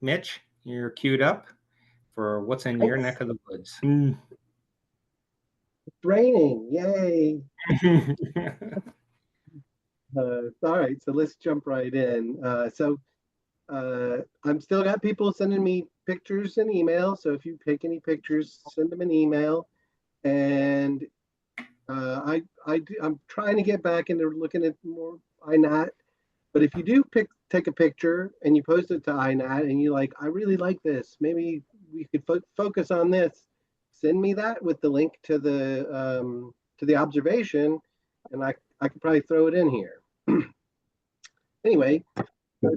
Mitch, you're queued up for what's in your neck of the woods. It's raining, yay. All right, so let's jump right in. I'm still got people sending me pictures and email. So if you take any pictures, send them an email. And I'm trying to get back into looking at more iNat. But if you do take a picture and you post it to iNat and you like, I really like this, maybe we could focus on this. Send me that with the link to the observation, and I could probably throw it in here. Anyway,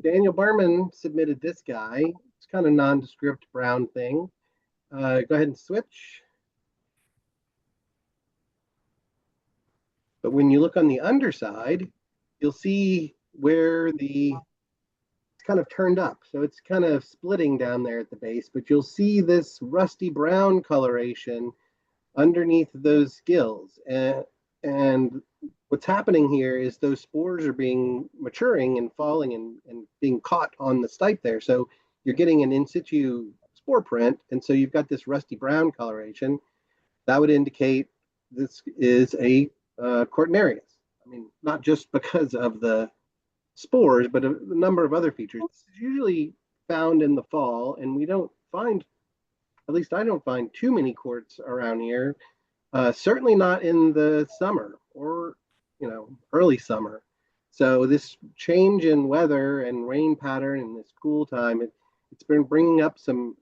Daniel Berman submitted this guy. It's kind of nondescript brown thing. Go ahead and switch. But when you look on the underside, you'll see where it's kind of turned up. So it's kind of splitting down there at the base, but you'll see this rusty brown coloration underneath those gills. And what's happening here is those spores are maturing and falling and being caught on the stipe there. So you're getting an in situ spore print. And so you've got this rusty brown coloration. That would indicate this is a Cortinarius. I mean, not just because of the spores, but a number of other features. It's usually found in the fall, and we don't find, at least I don't find too many quartz around here. Certainly not in the summer or, early summer. So this change in weather and rain pattern and this cool time, it's been bringing up some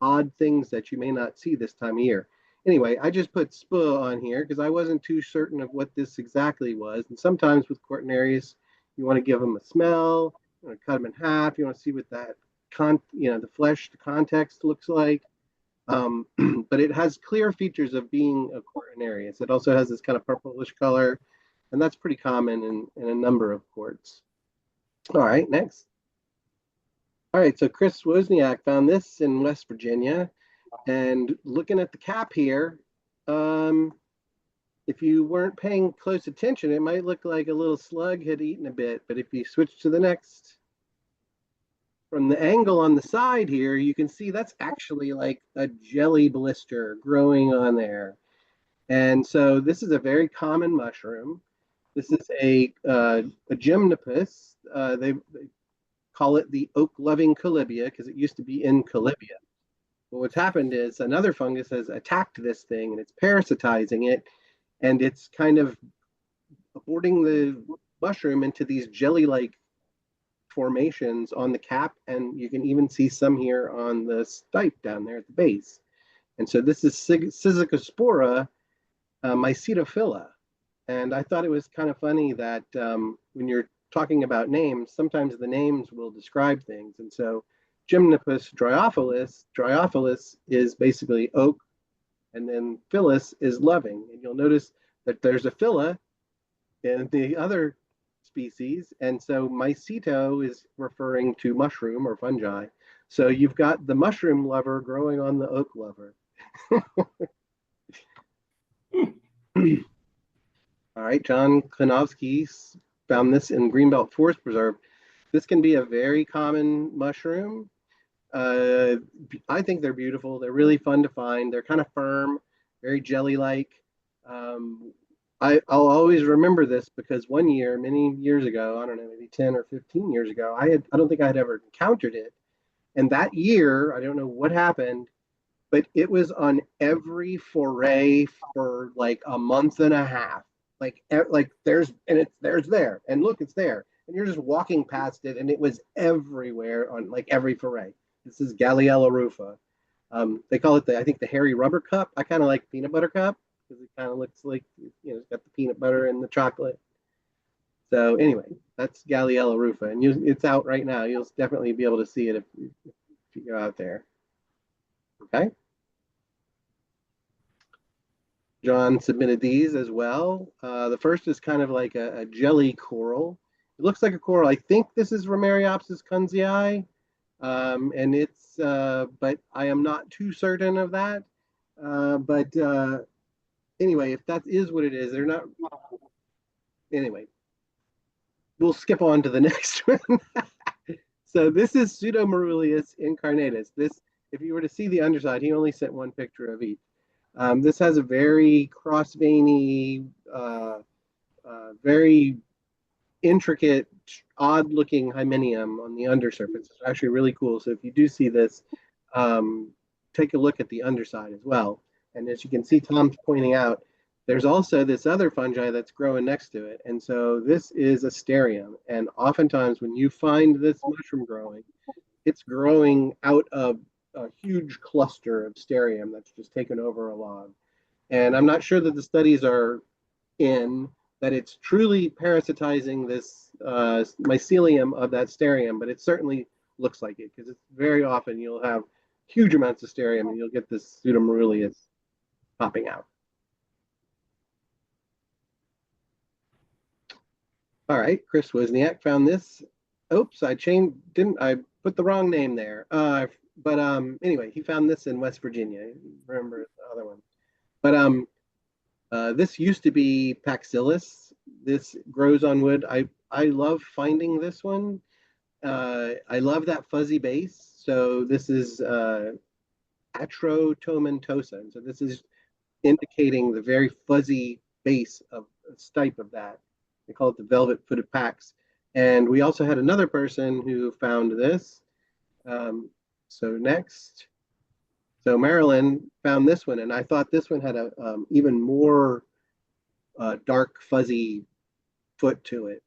odd things that you may not see this time of year. Anyway, I just put SPA on here because I wasn't too certain of what this exactly was. And sometimes with Cortinarius, you want to give them a smell, you want to cut them in half, you want to see what that the flesh, the context looks like. But it has clear features of being a Cortinarius. It also has this kind of purplish color, and that's pretty common in a number of quartz. All right, next. All right, so Chris Wozniak found this in West Virginia. And looking at the cap here, if you weren't paying close attention, it might look like a little slug had eaten a bit. But if you switch to the next, from the angle on the side here, you can see that's actually like a jelly blister growing on there. And so this is a very common mushroom. This is a gymnopus. They call it the oak-loving colibia because it used to be in colibia. But what's happened is another fungus has attacked this thing and it's parasitizing it, and it's kind of aborting the mushroom into these jelly-like formations on the cap, and you can even see some here on the stipe down there at the base. And so this is Scythospora mycetophila. And I thought it was kind of funny that when you're talking about names, sometimes the names will describe things. And so Gymnopus dryophilus is basically oak, and then phyllis is loving. And you'll notice that there's a phylla in the other species, and so myceto is referring to mushroom or fungi. So you've got the mushroom lover growing on the oak lover. All right, John Klinowski found this in Greenbelt Forest Preserve. This can be a very common mushroom. I think they're beautiful. They're really fun to find. They're kind of firm, very jelly-like. I'll always remember this because one year, many years ago, I don't know, maybe 10 or 15 years ago, I don't think I had ever encountered it. And that year, I don't know what happened, but it was on every foray for like a month and a half. Like there's there, and look, it's there, and you're just walking past it, and it was everywhere on like every foray. This is Galliella rufa. They call it I think the hairy rubber cup. I kind of like peanut butter cup because it kind of looks like, it's got the peanut butter and the chocolate. So anyway, that's Galliella rufa, and it's out right now. You'll definitely be able to see it if you go out there. Okay. John submitted these as well. The first is kind of like a jelly coral. It looks like a coral. I think this is Romeriopsis kunzii. And it's, but I am not too certain of that. But anyway, if that is what it is, they're not. Anyway, we'll skip on to the next one. So this is Pseudomerulus incarnatus. This, if you were to see the underside, he only sent one picture of each. This has a very cross-veiny, very intricate, odd-looking hymenium on the undersurface. It's actually really cool. So if you do see this, take a look at the underside as well. And as you can see, Tom's pointing out, there's also this other fungi that's growing next to it. And so this is Asterium. And oftentimes when you find this mushroom growing, it's growing out of a huge cluster of Asterium that's just taken over a log. And I'm not sure that the studies are in that it's truly parasitizing this mycelium of that Asterium, but it certainly looks like it because it's very often you'll have huge amounts of Asterium and you'll get this Pseudomerulus popping out. All right, Chris Wozniak found this. Oops, I put the wrong name there. But anyway, he found this in West Virginia. Remember the other one. But this used to be Paxillus. This grows on wood. I love finding this one. I love that fuzzy base. So this is Atrotomentosa. And so this is indicating the very fuzzy base of a stipe of that. They call it the velvet-footed pax. And we also had another person who found this. So next, so Marilyn found this one, and I thought this one had a even more dark, fuzzy foot to it.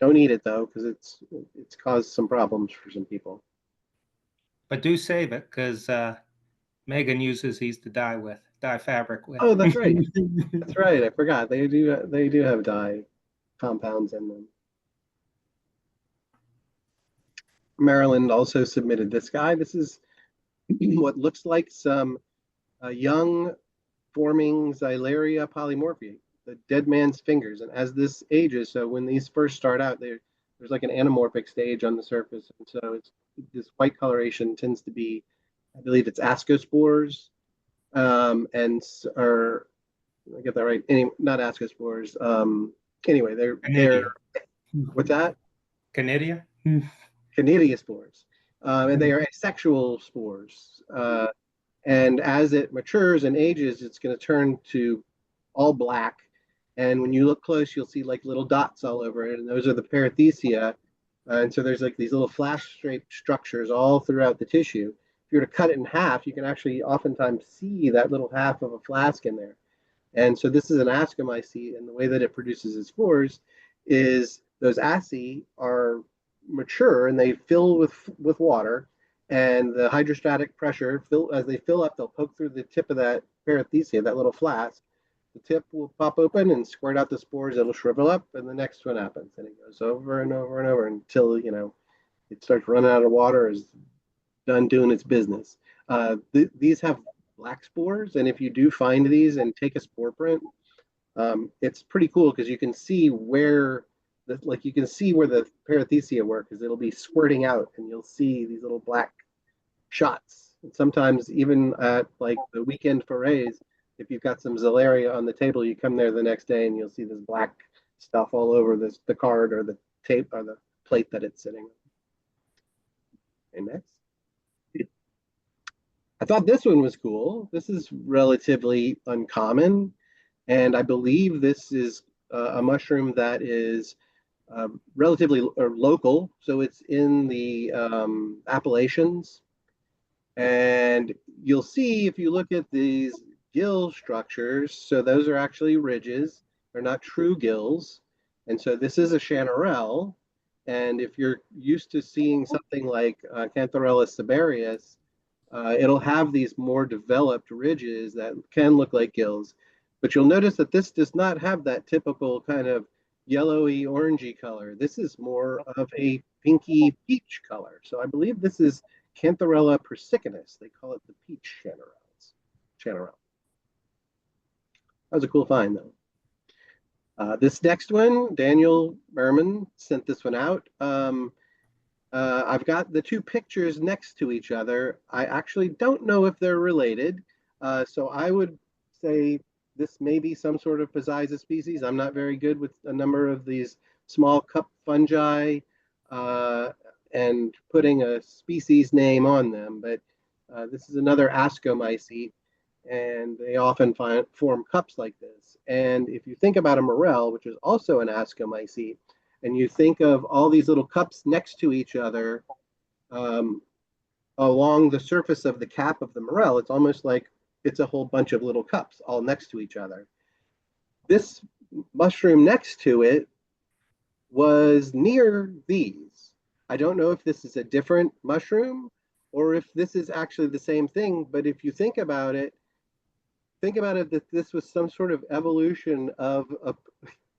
Don't eat it though, because it's caused some problems for some people. But do save it, because Megan uses these to dye fabric with. Oh, that's right. That's right. I forgot. They do have dye compounds in them. Maryland also submitted this guy. This is what looks like some young forming Xylaria polymorphia, the dead man's fingers. And as this ages, so when these first start out, there's like an anamorphic stage on the surface. And so it's this white coloration tends to be, I believe it's ascospores, or I get that right? Not ascospores. Anyway, they're what's that? Canidia? Canidia spores. And they are asexual spores. And as it matures and ages, it's going to turn to all black. And when you look close, you'll see like little dots all over it. And those are the perithecia. And so there's like these little flash-shaped structures all throughout the tissue. If you were to cut it in half, you can actually oftentimes see that little half of a flask in there. And so this is an ascomycete, and the way that it produces its spores is those asci are mature and they fill with water, and the hydrostatic pressure, as they fill up, they'll poke through the tip of that perithecia, that little flask. The tip will pop open and squirt out the spores. It'll shrivel up, and the next one happens. And it goes over and over and over until, it starts running out of water, is done doing its business. These have black spores, and if you do find these and take a spore print, it's pretty cool because you can see where the perithecia work, because it'll be squirting out, and you'll see these little black shots. And sometimes even at like the weekend forays, if you've got some Xylaria on the table, you come there the next day and you'll see this black stuff all over the card or the tape or the plate that it's sitting on. And next. I thought this one was cool. This is relatively uncommon, and I believe this is a mushroom that is relatively local. So it's in the Appalachians, and you'll see if you look at these gill structures. So those are actually ridges. They're not true gills, and so this is a chanterelle. And if you're used to seeing something like Cantharellus sabarius, it'll have these more developed ridges that can look like gills. But you'll notice that this does not have that typical kind of yellowy, orangey color. This is more of a pinky peach color. So I believe this is Cantharella persicanus. They call it the peach chanterelle. That was a cool find, though. This next one, Daniel Berman sent this one out. I've got the two pictures next to each other. I actually don't know if they're related. So I would say this may be some sort of Pisiza species. I'm not very good with a number of these small cup fungi. uh, and putting a species name on them. But this is another ascomycete, and they often form cups like this. And if you think about a morel, which is also an ascomycete, and you think of all these little cups next to each other um, along the surface of the cap of the morel, it's almost like it's a whole bunch of little cups all next to each other. This mushroom next to it was near these. I don't know if this is a different mushroom or if this is actually the same thing, but if you think about it that this was some sort of evolution of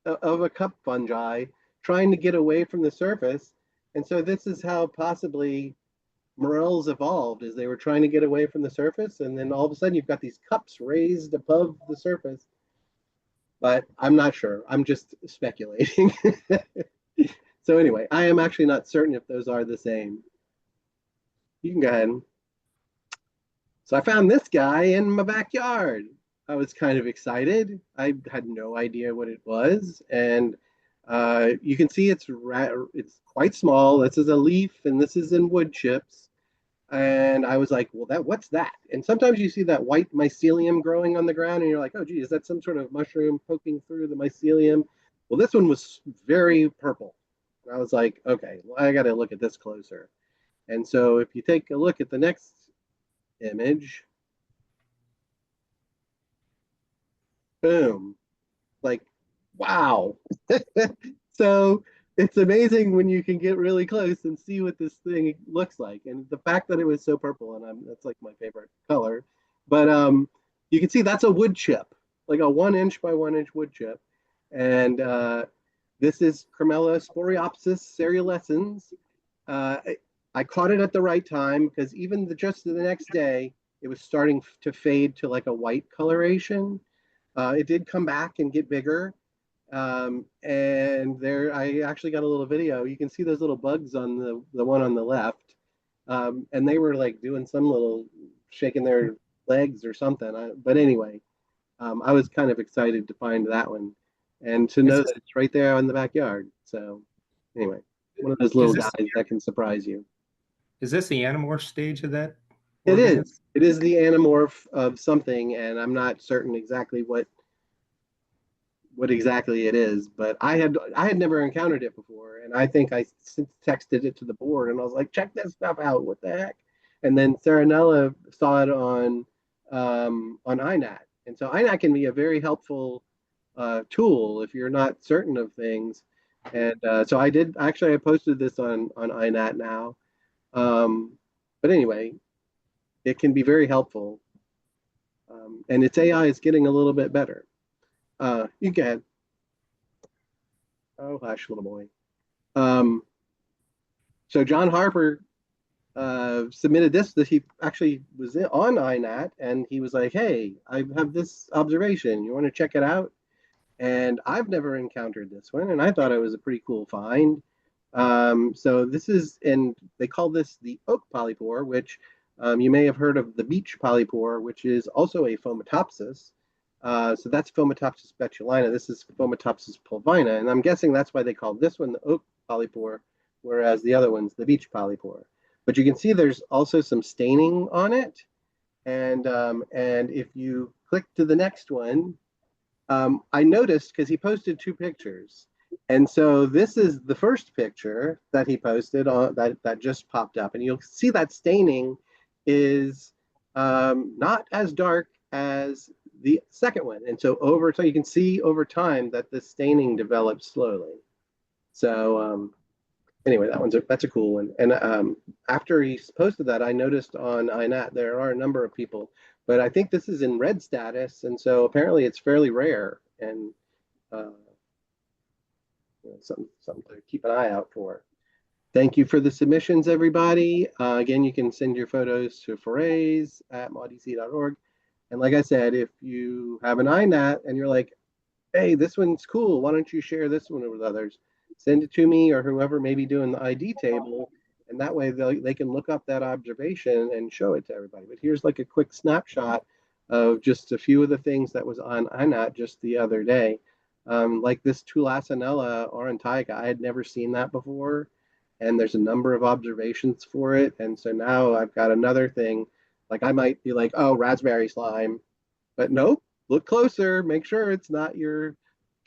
a cup fungi trying to get away from the surface. And so this is how possibly morels evolved, as they were trying to get away from the surface, and then all of a sudden you've got these cups raised above the surface. But I'm not sure. I'm just speculating. So anyway, I am actually not certain if those are the same. You can go ahead. So I found this guy in my backyard. I was kind of excited. I had no idea what it was, and you can see it's quite small. This is a leaf, and this is in wood chips. And I was like, well, what's that? And sometimes you see that white mycelium growing on the ground, and you're like, oh, gee, is that some sort of mushroom poking through the mycelium? Well, this one was very purple. I was like, okay, well, I got to look at this closer. And so if you take a look at the next image, boom, like, wow. So it's amazing when you can get really close and see what this thing looks like. And the fact that it was so purple, and that's like my favorite color. But you can see that's a wood chip, like a 1 inch by 1 inch wood chip. And this is Chromella Sporeopsis cereulescens. Uh, I caught it at the right time because even just the next day, it was starting to fade to like a white coloration. It did come back and get bigger. And there, I actually got a little video. You can see those little bugs on the one on the left. And they were like doing some little shaking their legs or something. But anyway, I was kind of excited to find that one and to know Is that it's right there in the backyard. So anyway, one of those little this guys that can surprise you. is this the anamorph stage of that It organism? is. It is the anamorph of something, and I'm not certain exactly what exactly it is, but I had never encountered it before, and I think I texted it to the board, and I was like, check this stuff out. What the heck? And then Saranella saw it on INAT, and so INAT can be a very helpful tool if you're not certain of things. And so I posted this on INAT now. Um, but anyway, it can be very helpful. And its AI is getting a little bit better. You can. Oh, hush, little boy. Um, so John Harper submitted this that he actually was on INAT, and he was like, "Hey, I have this observation. You want to check it out?" And I've never encountered this one, and I thought it was a pretty cool find. So this is, and they call this the oak polypore, which you may have heard of the beech polypore, which is also a fomitopsis. So that's Fomitopsis betulina. This is Fomitopsis pulvina, and I'm guessing that's why they call this one the oak polypore, whereas the other one's the beech polypore. But you can see there's also some staining on it, and if you click to the next one, I noticed because he posted two pictures. And so this is the first picture that he posted that just popped up. And you'll see that staining is not as dark as the second one. And so over time, you can see over time that the staining develops slowly. So anyway, that's a cool one. And after he posted that, I noticed on INAT there are a number of people, but I think this is in red status, and so apparently it's fairly rare and something to keep an eye out for. Thank you for the submissions, everybody. Again, you can send your photos to forays@mawdc.org. And like I said, if you have an INAT and you're like, hey, this one's cool, why don't you share this one with others? Send it to me or whoever may be doing the ID table, and that way they can look up that observation and show it to everybody. But here's like a quick snapshot of just a few of the things that was on INAT just the other day. Like this Tulacinella aurantiaca, I had never seen that before. and there's a number of observations for it. And so now I've got another thing. Like I might be like, oh, raspberry slime, but nope, look closer, make sure it's not your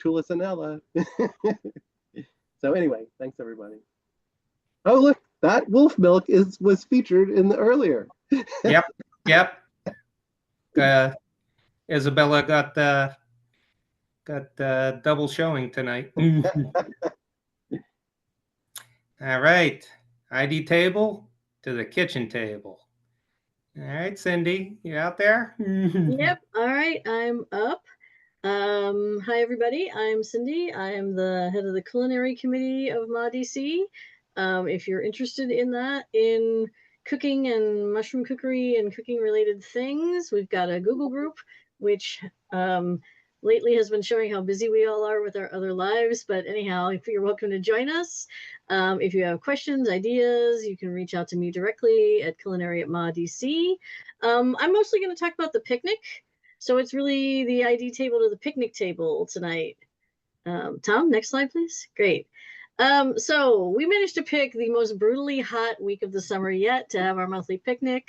Tulisanella. So anyway, thanks everybody. Oh look, that wolf milk was featured in the earlier. Yep, yep. Isabella got double showing tonight. All right, ID table to the kitchen table. All right, Cindy, you out there? Yep. All right, I'm up. Hi everybody, I'm Cindy. I am the head of the culinary committee of MAW DC. If you're interested in that, in cooking and mushroom cookery and cooking related things, we've got a Google group, which lately has been showing how busy we all are with our other lives. But anyhow, if you're welcome to join us. If you have questions, ideas, you can reach out to me directly at culinary@MAWDC. I'm mostly going to talk about the picnic. So it's really the ID table to the picnic table tonight. Tom, next slide, please. Great. So we managed to pick the most brutally hot week of the summer yet to have our monthly picnic.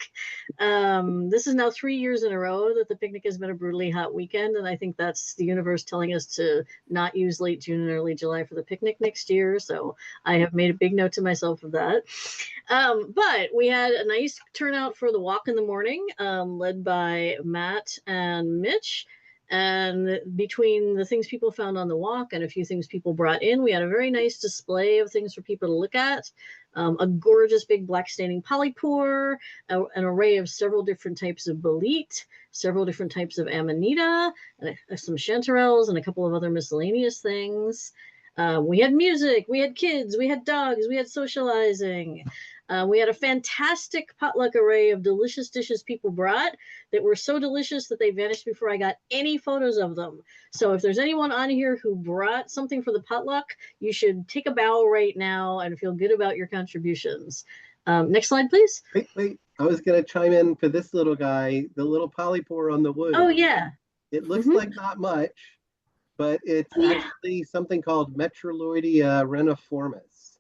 This is now 3 years in a row that the picnic has been a brutally hot weekend, and I think that's the universe telling us to not use late June and early July for the picnic next year. So I have made a big note to myself of that. But we had a nice turnout for the walk in the morning, led by Matt and Mitch. And between the things people found on the walk and a few things people brought in, we had a very nice display of things for people to look at. A gorgeous big black staining polypore, an array of several different types of bolete, several different types of amanita, some chanterelles, and a couple of other miscellaneous things. We had music, we had kids, we had dogs, we had socializing. We had a fantastic potluck array of delicious dishes people brought that were so delicious that they vanished before I got any photos of them. So if there's anyone on here who brought something for the potluck, you should take a bow right now and feel good about your contributions. Next slide, please. Wait. I was going to chime in for this little guy, the little polypore on the wood. Oh, yeah. It looks like not much, but it's actually something called Metroloidea reniformis.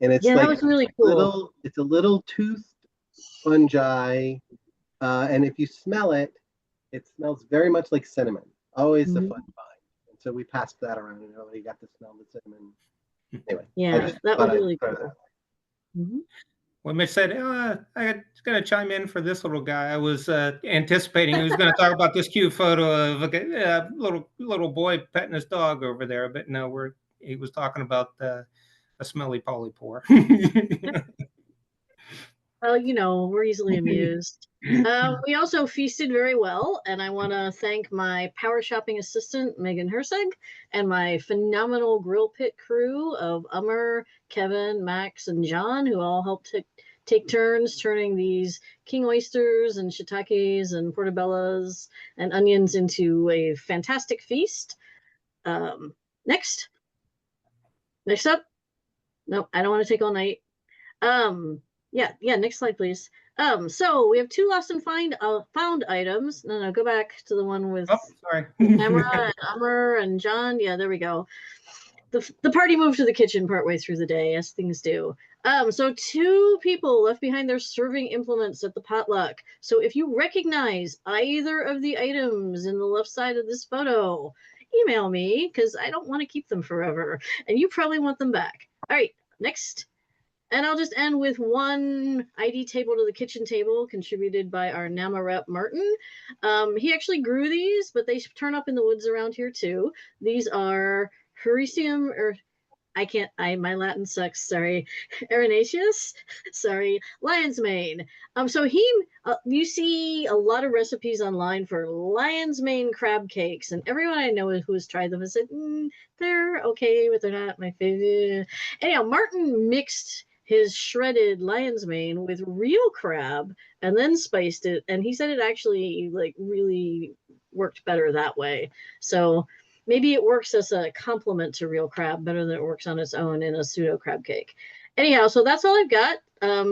And it's that like was really cool. It's a little toothed fungi. And if you smell it, it smells very much like cinnamon. Always a fun find. And so we passed that around and everybody got to smell the cinnamon. Anyway. Yeah, that was really cool. When Mitch said, I was going to chime in for this little guy, I was anticipating he was going to talk about this cute photo of a little boy petting his dog over there. But no, he was talking about a smelly polypore. Well, we're easily amused. We also feasted very well, and I want to thank my power shopping assistant, Megan Herseg, and my phenomenal grill pit crew of Ummer, Kevin, Max, and John, who all helped take turns turning these king oysters and shiitakes and portobellas and onions into a fantastic feast. Next up. No, I don't want to take all night. Yeah, next slide, please. So we have two lost and found items. No, go back to the one with sorry. Emma and Ummer and John. Yeah, there we go. The party moved to the kitchen partway through the day, as things do. So two people left behind their serving implements at the potluck. So if you recognize either of the items in the left side of this photo, email me because I don't want to keep them forever, and you probably want them back. All right, next. And I'll just end with one ID table to the kitchen table contributed by our NAMA rep, Martin. He actually grew these, but they turn up in the woods around here too. These are Hericium, or my Latin sucks, sorry. Erinaceus, sorry, lion's mane. So you see a lot of recipes online for lion's mane crab cakes, and everyone I know who has tried them has said, they're okay, but they're not my favorite. Anyhow, Martin mixed his shredded lion's mane with real crab and then spiced it, and he said it actually really worked better that way. So maybe it works as a complement to real crab better than it works on its own in a pseudo crab cake. Anyhow, so that's all I've got.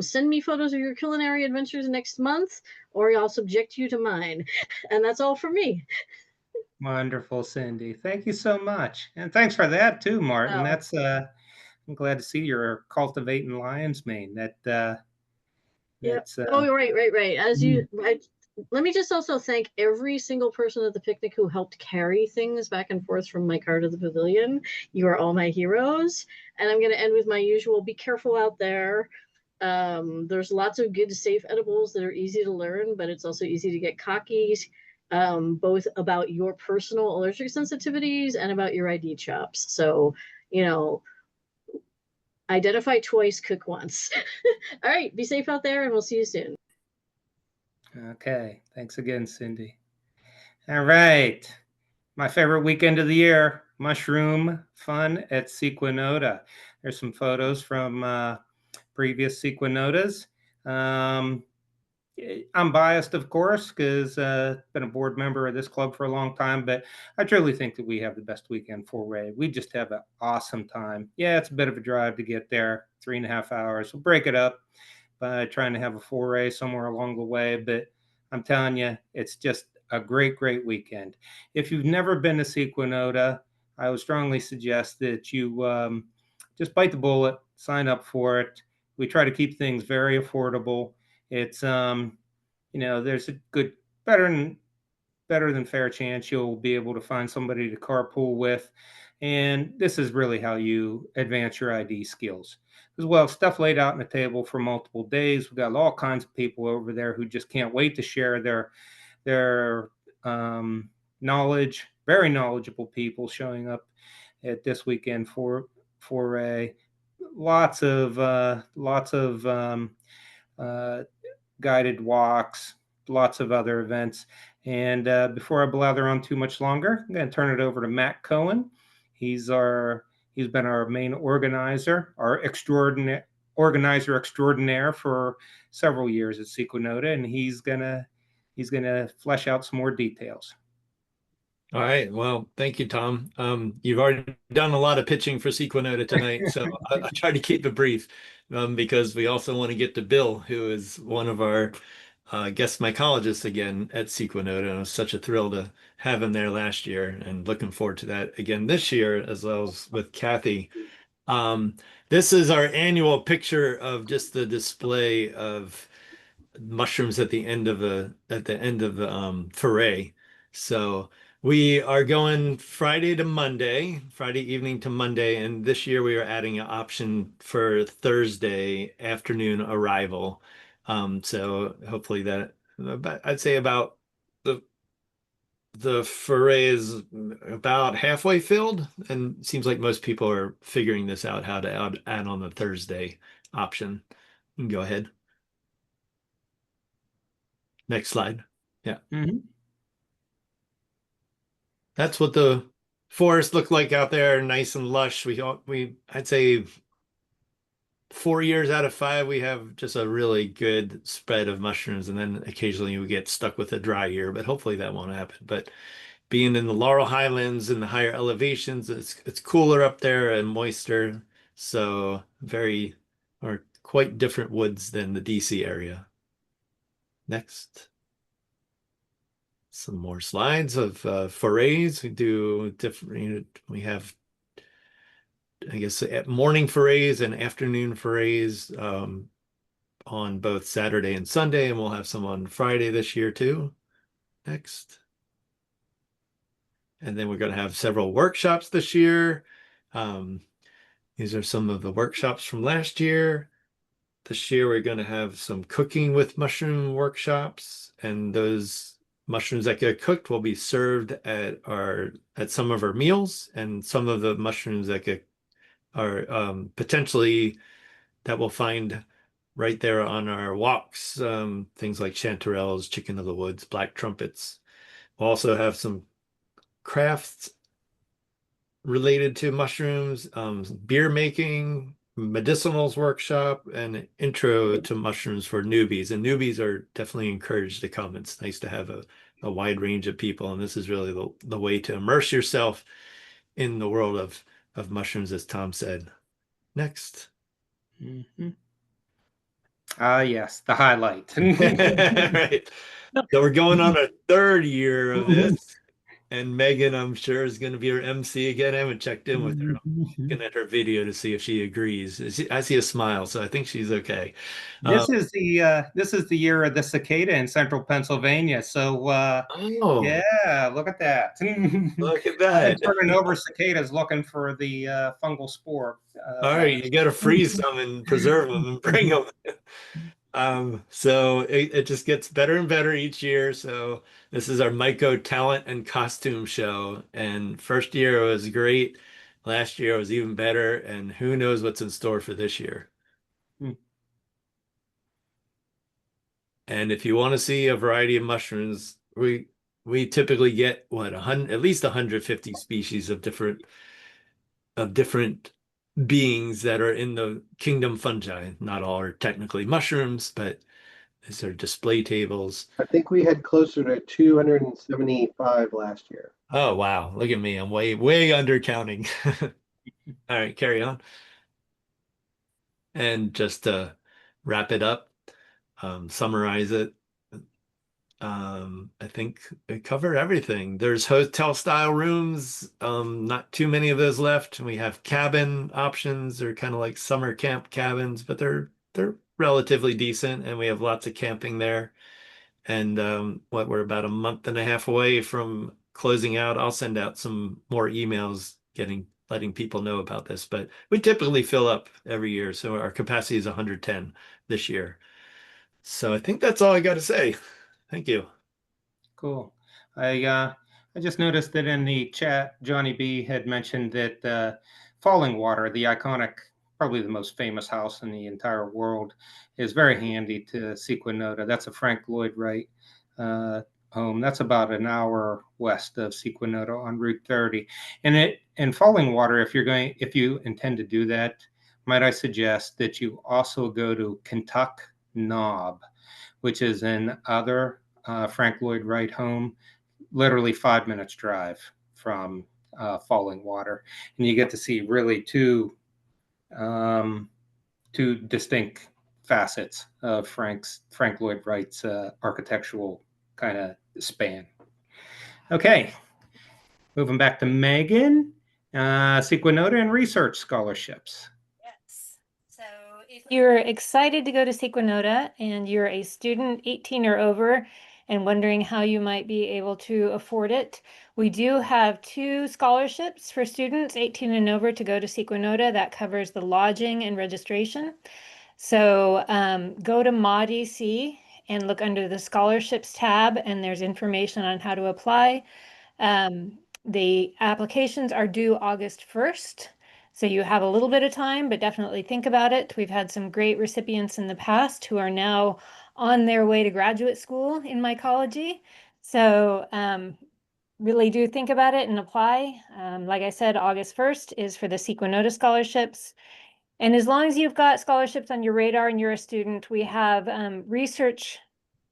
Send me photos of your culinary adventures next month, or I'll subject you to mine. And that's all for me. Wonderful, Cindy. Thank you so much. And thanks for that too, Martin. That's I'm glad to see you're cultivating lion's mane. That's Oh, right. Let me just also thank every single person at the picnic who helped carry things back and forth from my car to the pavilion. You are all my heroes. And I'm going to end with my usual: be careful out there. There's lots of good, safe edibles that are easy to learn, but it's also easy to get cocky, both about your personal allergic sensitivities and about your ID chops. So, identify twice, cook once. All right, be safe out there, and we'll see you soon. okay. Thanks again, Cindy. All right. My favorite weekend of the year, mushroom fun at Sequanota. There's some photos from previous Sequanotas. I'm biased, of course, because I've been a board member of this club for a long time, but I truly think that we have the best weekend foray. We just have an awesome time. Yeah, it's a bit of a drive to get there, 3.5 hours. We'll break it up by trying to have a foray somewhere along the way, but I'm telling you, it's just a great, great weekend. If you've never been to Sequanota, I would strongly suggest that you just bite the bullet, sign up for it. We try to keep things very affordable. It's there's a good better than fair chance you'll be able to find somebody to carpool with, and this is really how you advance your ID skills as well. Stuff laid out on the table for multiple days. We've got all kinds of people over there who just can't wait to share their knowledge. Very knowledgeable people showing up at this weekend for a lots of guided walks, lots of other events. And before I blather on too much longer, I'm going to turn it over to Matt Cohen. He's been our main organizer, organizer extraordinaire for several years at Sequanota, and he's gonna flesh out some more details. All right. Well, thank you, Tom. You've already done a lot of pitching for Sequanota tonight, so I'll try to keep it brief because we also want to get to Bill, who is one of our guest mycologists again at Sequanota. It was such a thrill to have him there last year and looking forward to that again this year, as well as with Kathy. This is our annual picture of just the display of mushrooms at the end of the foray. So we are going Friday evening to Monday, and this year we are adding an option for Thursday afternoon arrival. So hopefully I'd say about the foray is about halfway filled, and it seems like most people are figuring this out, how to add on the Thursday option. You can go ahead. Next slide. Yeah. Mm-hmm. That's what the forest looked like out there, nice and lush. I'd say 4 years out of 5, we have just a really good spread of mushrooms, and then occasionally we get stuck with a dry year, but hopefully that won't happen. But being in the Laurel Highlands and the higher elevations, it's cooler up there and moister, so quite different woods than the DC area. Next. Some more slides of forays. We do different, we have, I guess, morning forays and afternoon forays on both Saturday and Sunday, and we'll have some on Friday this year too. Next. And then we're going to have several workshops this year. These are some of the workshops from last year. This year we're going to have some cooking with mushroom workshops, and those mushrooms that get cooked will be served at some of our meals, and some of the mushrooms that are potentially that we'll find right there on our walks, things like chanterelles, chicken of the woods, black trumpets. We'll also have some crafts related to mushrooms, beer making, medicinals workshop, and intro to mushrooms for newbies. And newbies are definitely encouraged to come. It's nice to have a wide range of people, and this is really the way to immerse yourself in the world of mushrooms, as Tom said. Next. Mm-hmm. Yes, the highlight. Right. So we're going on our 3rd year of this. And Megan, I'm sure, is going to be her MC again. I haven't checked in with her. I'm looking at her video to see if she agrees. I see a smile, so I think she's okay. This is the year of the cicada in central Pennsylvania. So Oh, yeah, look at that. look at I've been that. turning over cicadas looking for the fungal spore. All right, you got to freeze them and preserve them and bring them. So it just gets better and better each year. So this is our Maiko talent and costume show. And first year was great. Last year was even better. And who knows what's in store for this year. Hmm. And if you want to see a variety of mushrooms, we typically get what, 100, at least 150 species of different beings that are in the kingdom fungi. Not all are technically mushrooms, but these are display tables. I think we had closer to 275 last year. Oh wow, look at me. I'm way under counting. All right, carry on. And just to wrap it up, summarize it. I think it covered everything. There's hotel style rooms, not too many of those left. We have cabin options. They're kind of like summer camp cabins, but they're relatively decent, and we have lots of camping there. And we're about a month and a half away from closing out. I'll send out some more emails letting people know about this, but we typically fill up every year. So our capacity is 110 this year. So I think that's all I got to say. Thank you. Cool. I just noticed that in the chat, Johnny B had mentioned that Falling Water, the iconic, probably the most famous house in the entire world, is very handy to Sequanota. That's a Frank Lloyd Wright home. That's about an hour west of Sequanota on Route 30. And Falling Water, if you intend to do that, might I suggest that you also go to Kentuck Knob, which is another Frank Lloyd Wright home, literally 5 minutes drive from Falling Water, and you get to see really two distinct facets of Frank Lloyd Wright's architectural kind of span. Okay, moving back to Megan, Sequanota and research scholarships. Yes. So if you're excited to go to Sequanota and you're a student 18 or over and wondering how you might be able to afford it, we do have 2 scholarships for students 18 and over to go to Sequanota that covers the lodging and registration. So go to MAW and look under the scholarships tab, and there's information on how to apply. The applications are due August 1st. So you have a little bit of time, but definitely think about it. We've had some great recipients in the past who are now on their way to graduate school in mycology. So really do think about it and apply. Like I said, August 1st is for the Sequanota scholarships. And as long as you've got scholarships on your radar and you're a student, we have research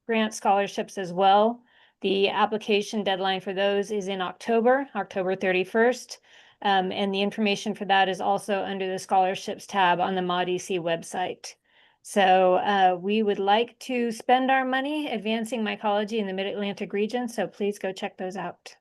grant scholarships as well. The application deadline for those is in October 31st. And the information for that is also under the scholarships tab on the MAW-DC website. So we would like to spend our money advancing mycology in the Mid-Atlantic region, so please go check those out.